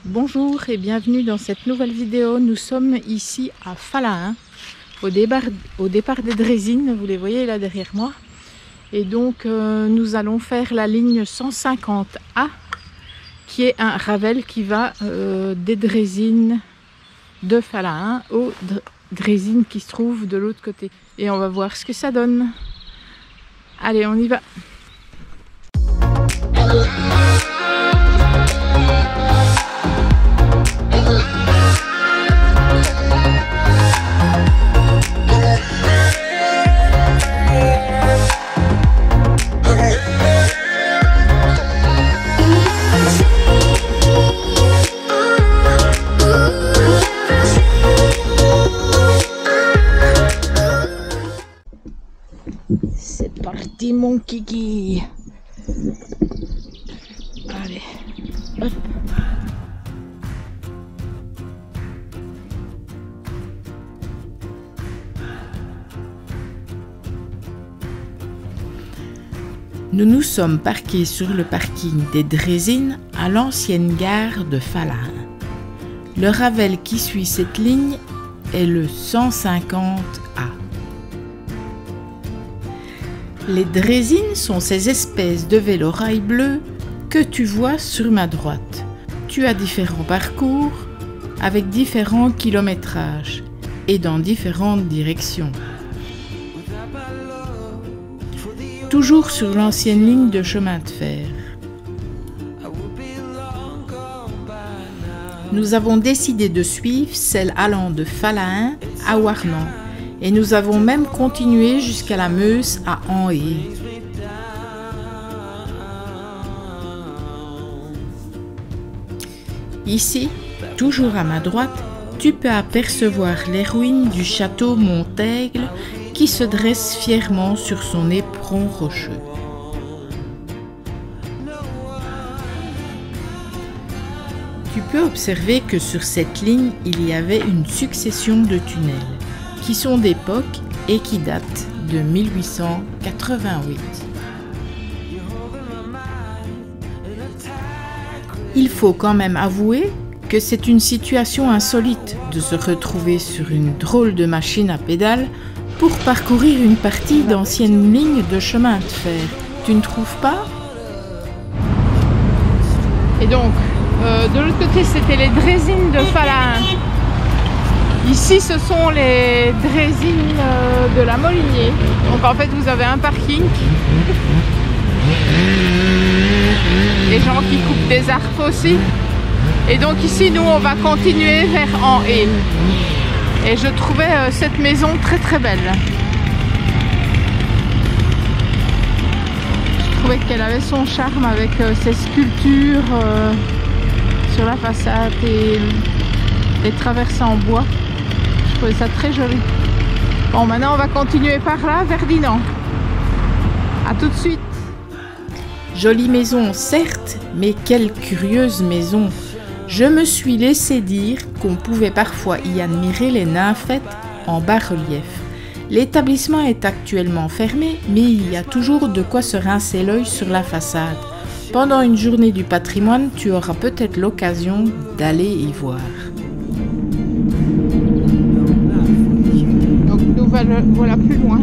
Bonjour et bienvenue dans cette nouvelle vidéo. Nous sommes ici à Falahin, au départ des Drésines, vous les voyez là derrière moi. Et donc nous allons faire la ligne 150A, qui est un Ravel qui va des Drésines de Falahin aux Drésines qui se trouvent de l'autre côté. Et on va voir ce que ça donne. Allez, on y va. C'est parti mon kiki. Allez, hop. Nous nous sommes parqués sur le parking des Drésines à l'ancienne gare de Falahin. Le Ravel qui suit cette ligne est le 150A. Les Drésines sont ces espèces de vélorails bleus que tu vois sur ma droite. Tu as différents parcours avec différents kilométrages et dans différentes directions. Toujours sur l'ancienne ligne de chemin de fer. Nous avons décidé de suivre celle allant de Falahin à Warnant. Et nous avons même continué jusqu'à la Meuse à Anhé. Ici, toujours à ma droite, tu peux apercevoir les ruines du château Montaigle qui se dresse fièrement sur son éperon rocheux. Tu peux observer que sur cette ligne, il y avait une succession de tunnels qui sont d'époque et qui datent de 1888. Il faut quand même avouer que c'est une situation insolite de se retrouver sur une drôle de machine à pédales pour parcourir une partie d'anciennes lignes de chemin de fer. Tu ne trouves pas? Et donc, de l'autre côté, c'était les Drésines de Falahin. Ici, ce sont les Drésines de la Molinier. Donc en fait, vous avez un parking. Les gens qui coupent des arbres aussi. Et donc ici, nous, on va continuer vers Anhé. Et je trouvais cette maison très très belle. Je trouvais qu'elle avait son charme avec ses sculptures sur la façade et les traversées en bois. Je trouvais ça très joli. Bon, maintenant on va continuer par là, vers Dinan. A tout de suite. Jolie maison, certes, mais quelle curieuse maison. Je me suis laissé dire qu'on pouvait parfois y admirer les nymphètes en bas-relief. L'établissement est actuellement fermé, mais il y a toujours de quoi se rincer l'œil sur la façade. Pendant une journée du patrimoine, tu auras peut-être l'occasion d'aller y voir. Voilà plus loin.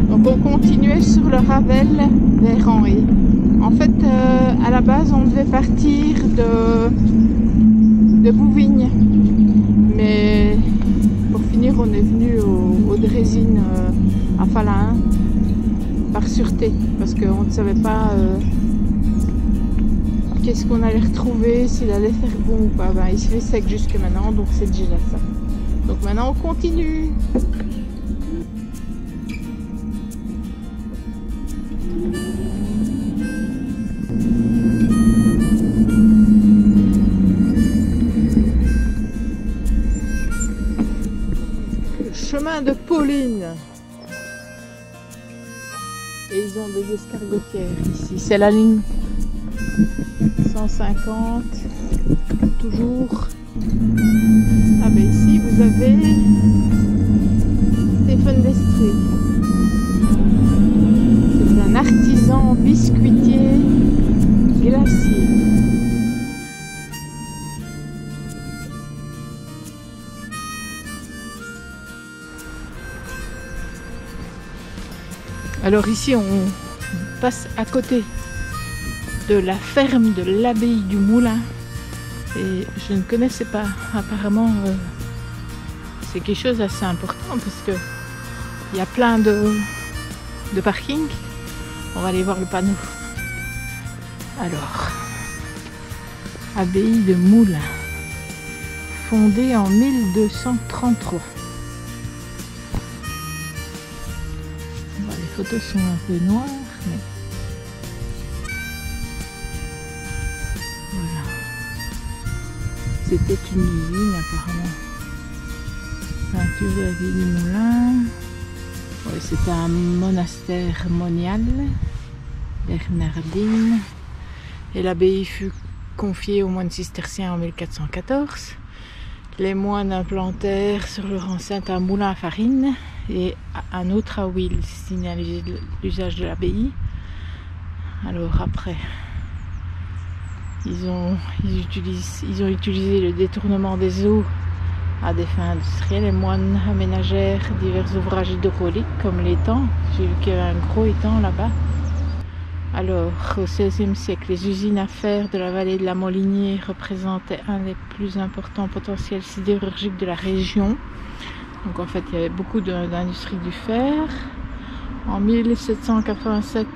Donc on continuait sur le Ravel vers Anhé. En fait, à la base, on devait partir de Bouvignes. Mais pour finir, on est venu aux Drésines à Falahin par sûreté. Parce qu'on ne savait pas qu'est-ce qu'on allait retrouver, s'il allait faire bon ou pas. Ben, il se fait sec jusque maintenant, donc c'est déjà ça. Donc maintenant, on continue. Chemin de Pauline. Et ils ont des escargotières ici. C'est la ligne 150. Toujours. Ah ben ici vous avez Stéphane d'Estrée. C'est un artisan biscuitier glacier. Alors ici on passe à côté de la ferme de l'abbaye du Moulin et je ne connaissais pas. Apparemment c'est quelque chose d'assez important parce que il y a plein de parkings. On va aller voir le panneau. Alors, abbaye de Moulin, fondée en 1233. Bon, les photos sont un peu noires, mais voilà. C'était une usine apparemment. Peinture de l'abbaye du Moulin. Ouais, c'était un monastère monial, bernardine, et l'abbaye fut confiée aux moines cisterciens en 1414. Les moines implantèrent sur leur enceinte un moulin à farine et un autre à huile destiné à l'usage de l'abbaye. Alors après, ils ont utilisé le détournement des eaux à des fins industrielles. Les moines aménagèrent divers ouvrages hydrauliques comme l'étang. J'ai vu qu'il y avait un gros étang là-bas. Alors, au XVIe siècle, les usines à fer de la vallée de la Molinière représentaient un des plus importants potentiels sidérurgiques de la région. Donc en fait, il y avait beaucoup d'industrie du fer. En 1787,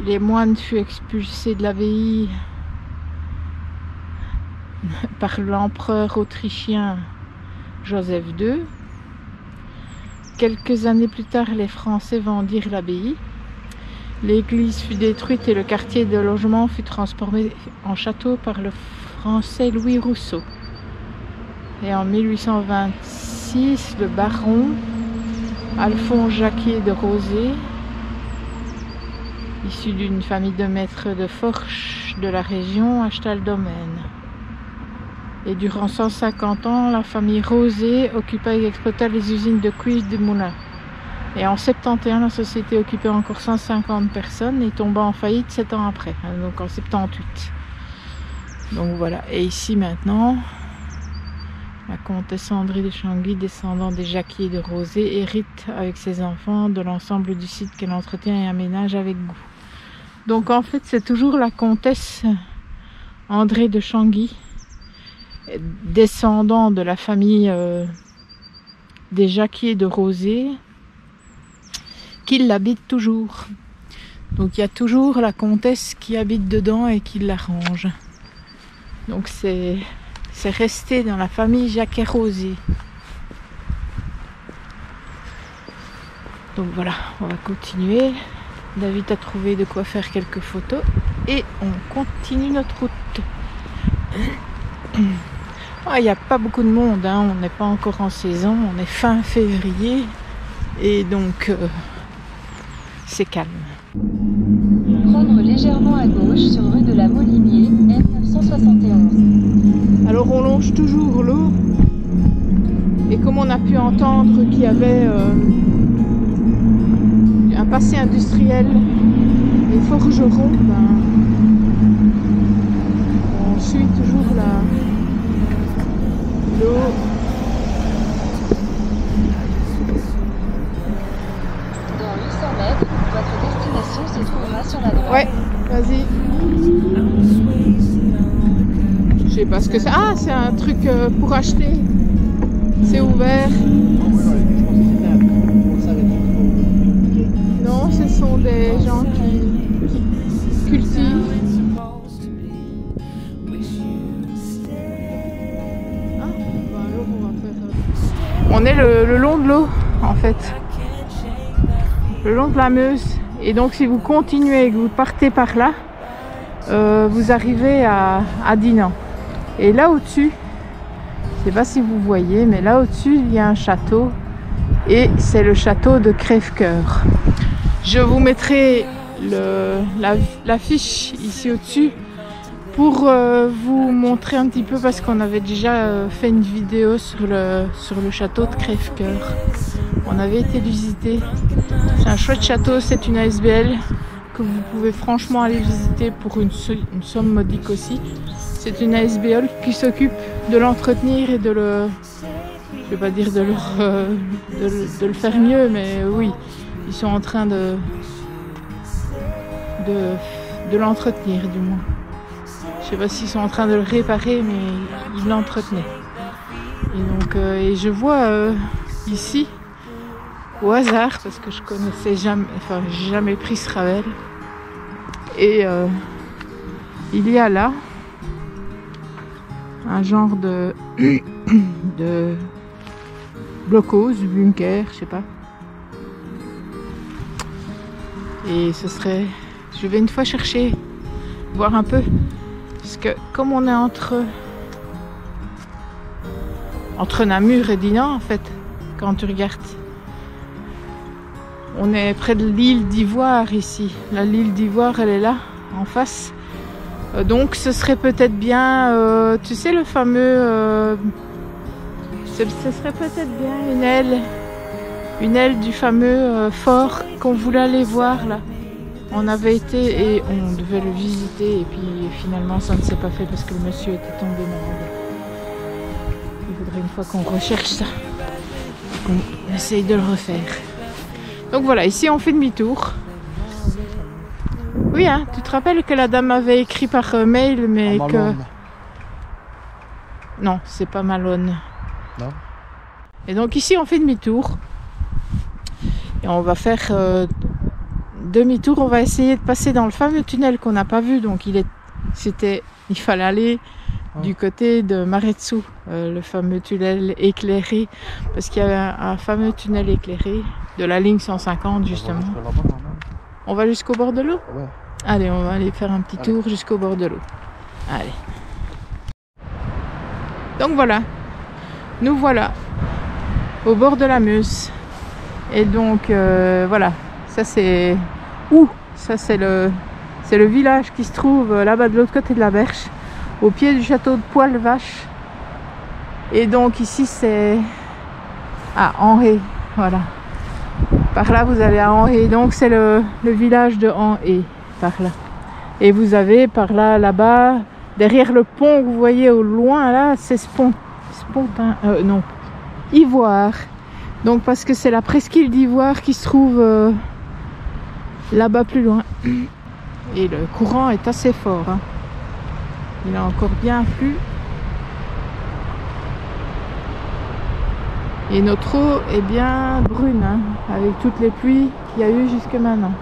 les moines furent expulsés de l'abbaye par l'empereur autrichien Joseph II. Quelques années plus tard, les Français vendirent l'abbaye. L'église fut détruite et le quartier de logement fut transformé en château par le Français Louis Rousseau. Et en 1826, le baron Alphonse Jacquier de Rosé, issu d'une famille de maîtres de forge de la région, acheta le domaine. Et durant 150 ans, la famille Rosé occupa et exploita les usines de cuivre du Moulin. Et en 71, la société occupait encore 150 personnes et tomba en faillite 7 ans après, donc en 78. Donc voilà, et ici maintenant, la comtesse André de Changy, descendant des Jacquier de Rosé, hérite avec ses enfants de l'ensemble du site qu'elle entretient et aménage avec goût. Donc en fait, c'est toujours la comtesse André de Changy, descendant de la famille des Jacquier de Rosé, qui l'habite toujours. Donc il y a toujours la comtesse qui habite dedans et qui l'arrange. Donc c'est resté dans la famille Jacquier Rosé. Donc voilà, on va continuer. David a trouvé de quoi faire quelques photos et on continue notre route. Il n'y a pas beaucoup de monde, hein. On n'est pas encore en saison, on est fin février et donc c'est calme. Prendre légèrement à gauche sur rue de la Molinier, M971. Alors on longe toujours l'eau et comme on a pu entendre qu'il y avait un passé industriel et forgeron, on suit toujours l'eau. Dans 800 mètres, votre destination se trouvera sur la droite. Ouais, vas-y. Je sais pas ce que c'est. Ah, c'est un truc pour acheter. C'est ouvert. Non, ce sont des gens qui cultivent. On est le long de l'eau en fait, le long de la Meuse, et donc si vous continuez et que vous partez par là, vous arrivez à Dinan. Et là au-dessus, je ne sais pas si vous voyez, mais là au-dessus il y a un château et c'est le château de Crèvecoeur. Je vous mettrai l'affiche ici au-dessus pour vous montrer un petit peu, parce qu'on avait déjà fait une vidéo sur le château de Crèvecoeur. On avait été le visiter. C'est un chouette château, c'est une ASBL que vous pouvez franchement aller visiter pour une somme modique aussi. C'est une ASBL qui s'occupe de l'entretenir et de le... Je vais pas dire de le faire mieux, mais oui. ils sont en train de l'entretenir du moins. Je sais pas s'ils sont en train de le réparer, mais ils l'entretenaient. Et donc, et je vois ici, au hasard, parce que je connaissais jamais, enfin, j'ai jamais pris ce Ravel. Et il y a là un genre de blockhaus, bunker, je sais pas. Et ce serait... Je vais une fois chercher, voir un peu. Parce que comme on est entre Namur et Dinan, en fait, quand tu regardes. On est près de l'île d'Ivoire ici. L'île d'Ivoire, elle est là, en face. Donc ce serait peut-être bien, tu sais, le fameux... ce serait peut-être bien une aile du fameux fort qu'on voulait aller voir là. On avait été et on devait le visiter et puis finalement ça ne s'est pas fait parce que le monsieur était tombé malade. Il faudrait une fois qu'on recherche ça, qu'on essaye de le refaire. Donc voilà, ici on fait demi-tour. Oui, hein, tu te rappelles que la dame avait écrit par mail, mais que... Non, c'est pas Malone. Non. Et donc ici on fait demi-tour. Et on va faire demi-tour, on va essayer de passer dans le fameux tunnel qu'on n'a pas vu. Donc il fallait aller du côté de Maretsu, le fameux tunnel éclairé. Parce qu'il y a un fameux tunnel éclairé de la ligne 150 justement. On va jusqu'au bord de l'eau? Ouais. Allez, on va aller faire un petit tour jusqu'au bord de l'eau. Allez. Donc voilà. Nous voilà au bord de la Meuse. Et donc voilà. Ça c'est... Ouh, ça c'est le village qui se trouve là-bas de l'autre côté de la Berche. Au pied du château de Poil-Vache. Et donc ici c'est... Ah, Henré. Voilà. Par là vous allez à Henré, donc c'est le village de Henré, par là. Et vous avez par là, là-bas, derrière le pont que vous voyez au loin là, c'est non, Ivoire. Donc parce que c'est la presqu'île d'Ivoire qui se trouve là-bas plus loin. Et le courant est assez fort. Hein. Il a encore bien plu. Et notre eau est bien brune, hein, avec toutes les pluies qu'il y a eu jusque maintenant.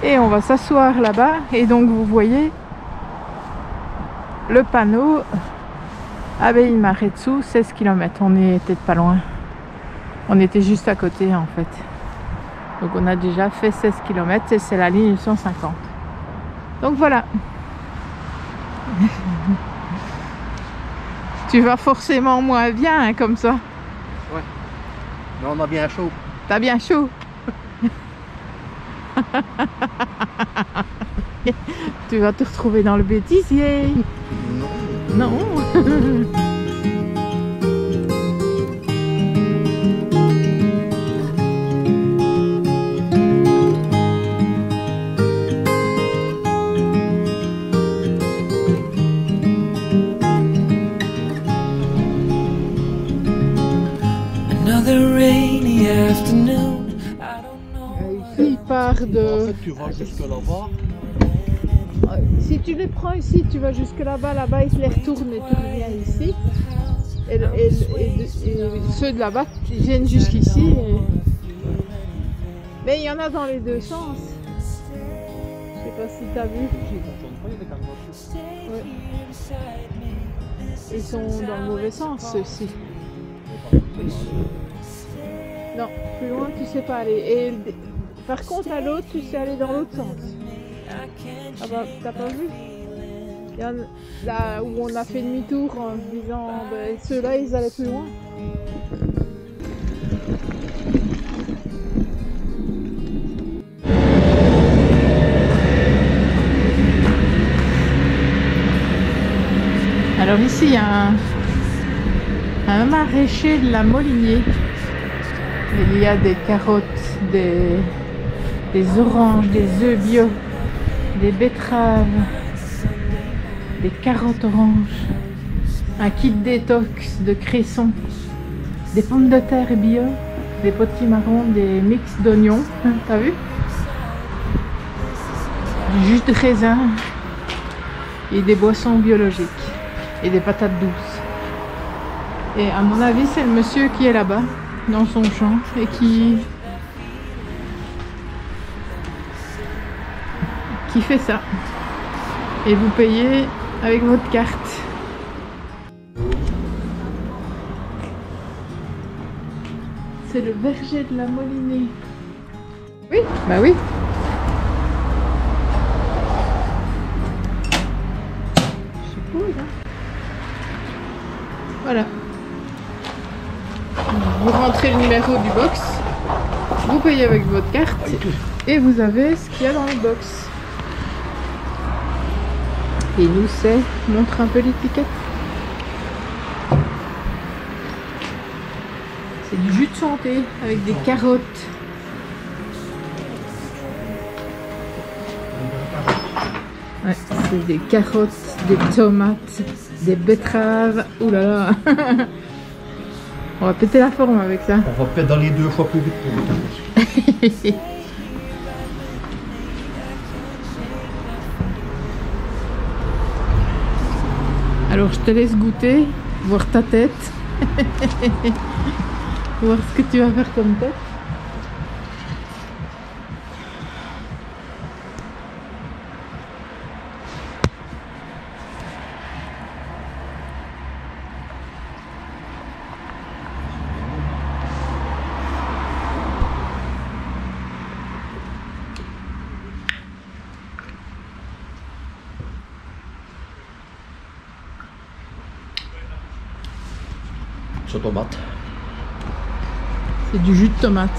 Et on va s'asseoir là-bas. Et donc vous voyez le panneau Abeille Maretsu, 16 km. On était pas loin. On était juste à côté en fait. Donc on a déjà fait 16 km et c'est la ligne 150. Donc voilà. Tu vas forcément moins bien hein, comme ça. Ouais. Mais on a bien chaud. T'as bien chaud. Tu vas te retrouver dans le bêtisier. Non. Non. Ici, il part de... En fait, tu vas jusque là-bas. Si tu les prends ici, tu vas jusque là-bas, là-bas, ils se les retournent et tu reviens ici. Et ceux de là-bas, ils viennent jusqu'ici. Et... Mais il y en a dans les deux sens. Je sais pas si tu as vu. Ouais. Ils sont dans le mauvais sens, ceux-ci. Non, plus loin tu sais pas aller. Et par contre à l'autre tu sais aller dans l'autre sens. Ah bah t'as pas vu? Il y en a, là où on a fait demi-tour en se disant ben, ceux-là ils allaient plus loin. Alors ici il y a un maraîcher de la Molinier. Il y a des carottes, des oranges, des œufs bio, des betteraves, des carottes oranges, un kit détox de cresson, des pommes de terre bio, des potis marrons, des mix d'oignons, t'as vu? Du jus de raisin et des boissons biologiques et des patates douces. Et à mon avis, c'est le monsieur qui est là-bas, dans son champ, et qui fait ça. Et vous payez avec votre carte. C'est le verger de la Molinée. Oui, bah oui. Je suppose, hein. Voilà. Vous rentrez le numéro du box, vous payez avec votre carte et vous avez ce qu'il y a dans le box. Et nous, c'est, montre un peu l'étiquette. C'est du jus de santé avec des carottes. Ouais, c'est des carottes, des tomates, des betteraves. Ouh là là. On va péter la forme avec ça. On va peut-être dans les 2 fois plus vite pour le Alors je te laisse goûter, voir ta tête. Voir ce que tu vas faire comme tête. Sur tomate. C'est du jus de tomate.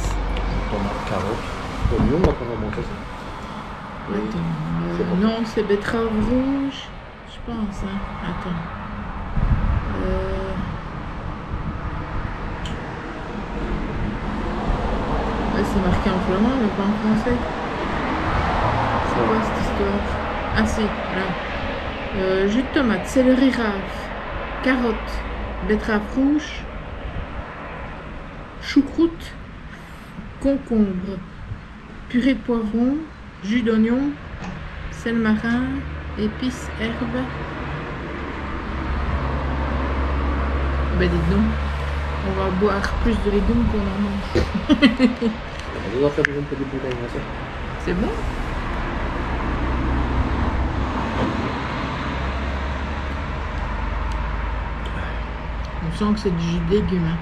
Tomate, carotte. Oignon, on va pas remonter ça. Attends, non, c'est betterave rouge, je pense. Hein. Attends. Ouais, c'est marqué en flamand, mais pas en français. C'est quoi cette histoire? Ah si, là. Jus de tomate, céleri rave, carotte, betterave rouge, choucroute, concombre, purée de poivron, jus d'oignon, sel marin, épices, herbes. Ben dites donc, on va boire plus de légumes qu'on en mange. On doit faire une petite bouteille, ça. C'est bon? On sent que c'est du jus de légumes. Hein.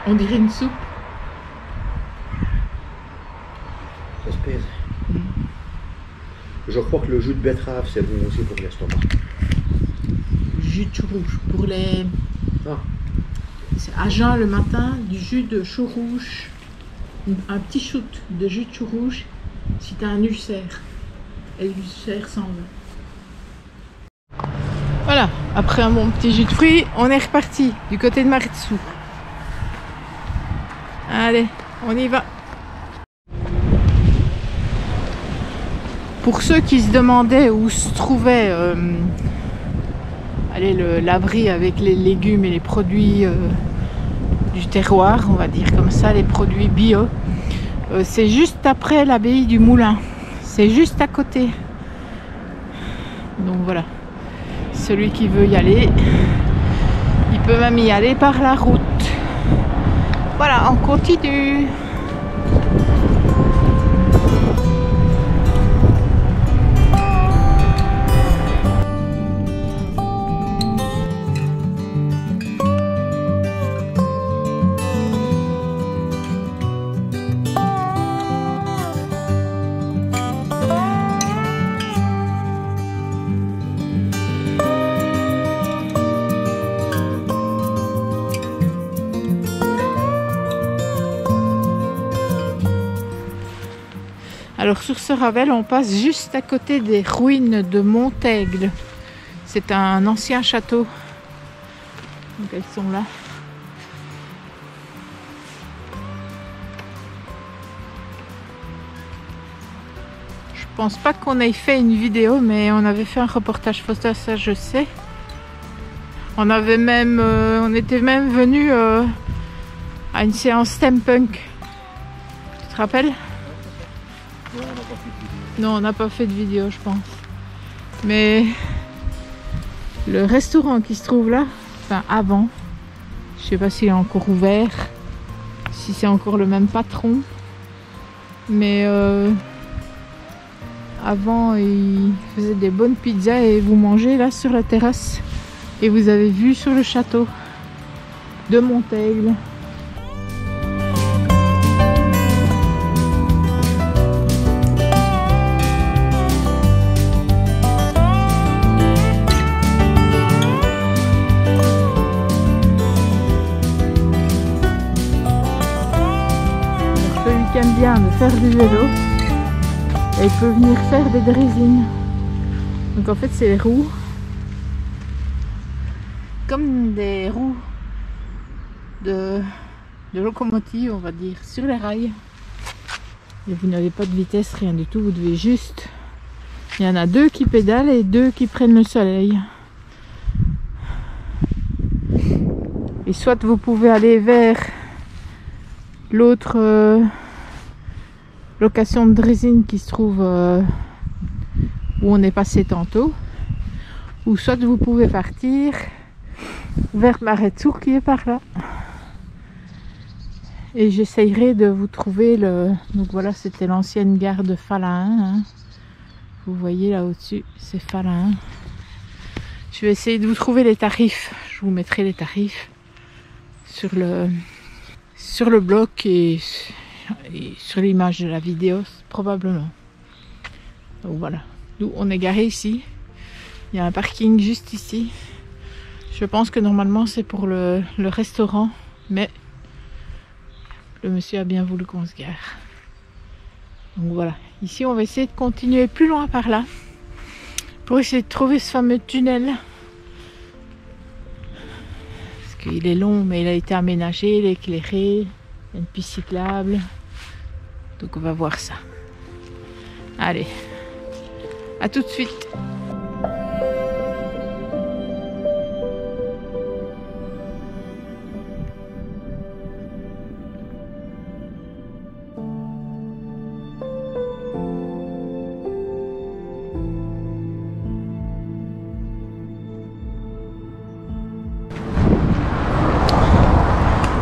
On dirait une soupe. Ça se pèse. Je crois que le jus de betterave, c'est bon aussi pour l'estomac. Jus de chou rouge. Pour les... Ah. C'est à jeun le matin, du jus de chou rouge. Un petit shoot de jus de chou rouge si tu as un ulcère. Et l'ulcère s'en va. Voilà, après un bon petit jus de fruits, on est reparti du côté de Maritsu. Allez, on y va. Pour ceux qui se demandaient où se trouvait l'abri avec les légumes et les produits du terroir, on va dire comme ça, les produits bio, c'est juste après l'abbaye du Moulin. C'est juste à côté. Donc voilà. Celui qui veut y aller, il peut même y aller par la route. Voilà, on continue. Alors sur ce Ravel, on passe juste à côté des ruines de Montaigle. C'est un ancien château. Donc elles sont là. Je pense pas qu'on ait fait une vidéo, mais on avait fait un reportage photo, ça je sais. On avait même, on était même venu à une séance steampunk. Tu te rappelles? Non, on n'a pas fait de vidéo, je pense. Mais le restaurant qui se trouve là, enfin avant, je sais pas s'il est encore ouvert, si c'est encore le même patron, mais avant il faisait des bonnes pizzas et vous mangez là sur la terrasse et vous avez vue sur le château de Montaigle. Celui qui aime bien de faire du vélo, et il peut venir faire des draisines. Donc en fait c'est les roues, comme des roues de locomotive, on va dire, sur les rails. Et vous n'avez pas de vitesse, rien du tout, vous devez juste... Il y en a 2 qui pédalent et 2 qui prennent le soleil. Et soit vous pouvez aller vers l'autre location de draisine qui se trouve où on est passé tantôt, ou soit vous pouvez partir vers Maretsu qui est par là. Et j'essayerai de vous trouver le... Donc voilà, c'était l'ancienne gare de Falain, hein. Vous voyez là au-dessus, c'est Falain. Je vais essayer de vous trouver les tarifs. Je vous mettrai les tarifs sur le blog et sur l'image de la vidéo probablement. Donc voilà, nous on est garé ici. Il y a un parking juste ici. Je pense que normalement c'est pour le restaurant, mais le monsieur a bien voulu qu'on se gare. Donc voilà, ici on va essayer de continuer plus loin par là pour essayer de trouver ce fameux tunnel. Parce qu'il est long mais il a été aménagé, il est éclairé, il y a une piste cyclable. Donc on va voir ça. Allez, à tout de suite.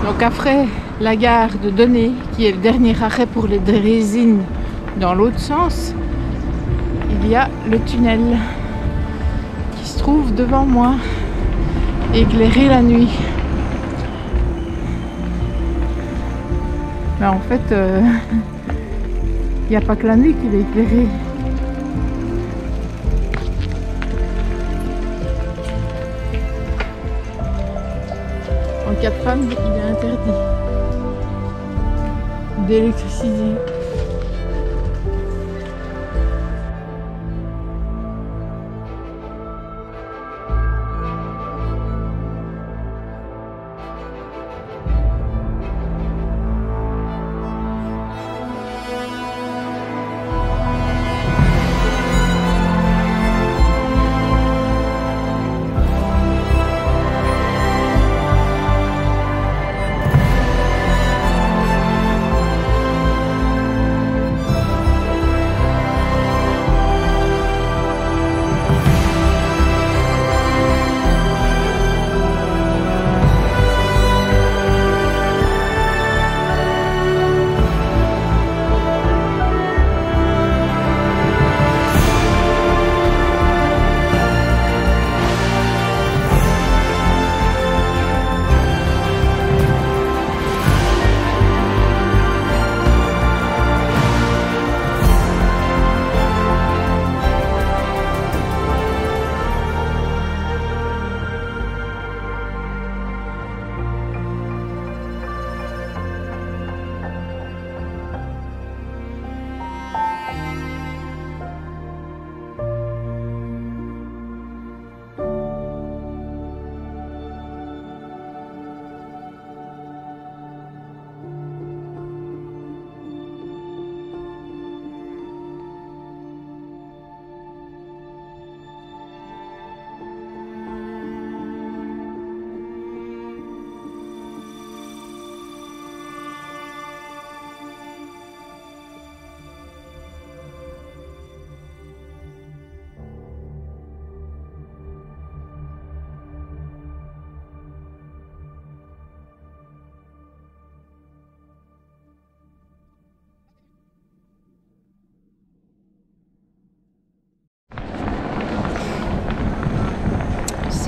Donc après la gare de Donné, qui est le dernier arrêt pour les draisines dans l'autre sens, il y a le tunnel qui se trouve devant moi, éclairé la nuit. Mais en fait, il n'y a pas que la nuit qu'il est éclairé. En cas de panne, il est interdit d'électriciser.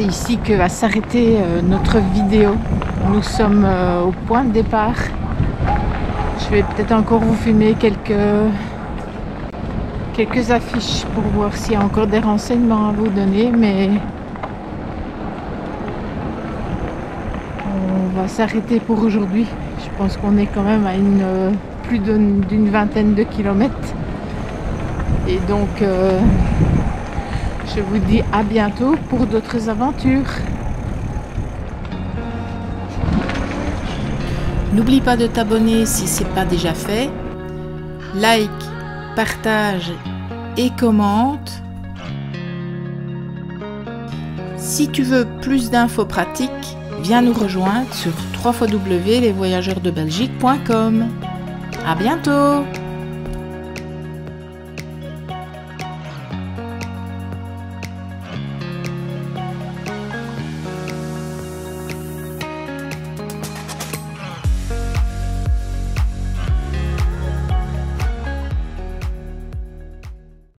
C'est ici que va s'arrêter notre vidéo. Nous sommes au point de départ. Je vais peut-être encore vous filmer quelques affiches pour voir s'il y a encore des renseignements à vous donner, mais on va s'arrêter pour aujourd'hui. Je pense qu'on est quand même à plus d'une vingtaine de kilomètres. Et donc, je vous dis à bientôt pour d'autres aventures. N'oublie pas de t'abonner si ce n'est pas déjà fait. Like, partage et commente. Si tu veux plus d'infos pratiques, viens nous rejoindre sur www.lesvoyageurdebelgique.com. À bientôt!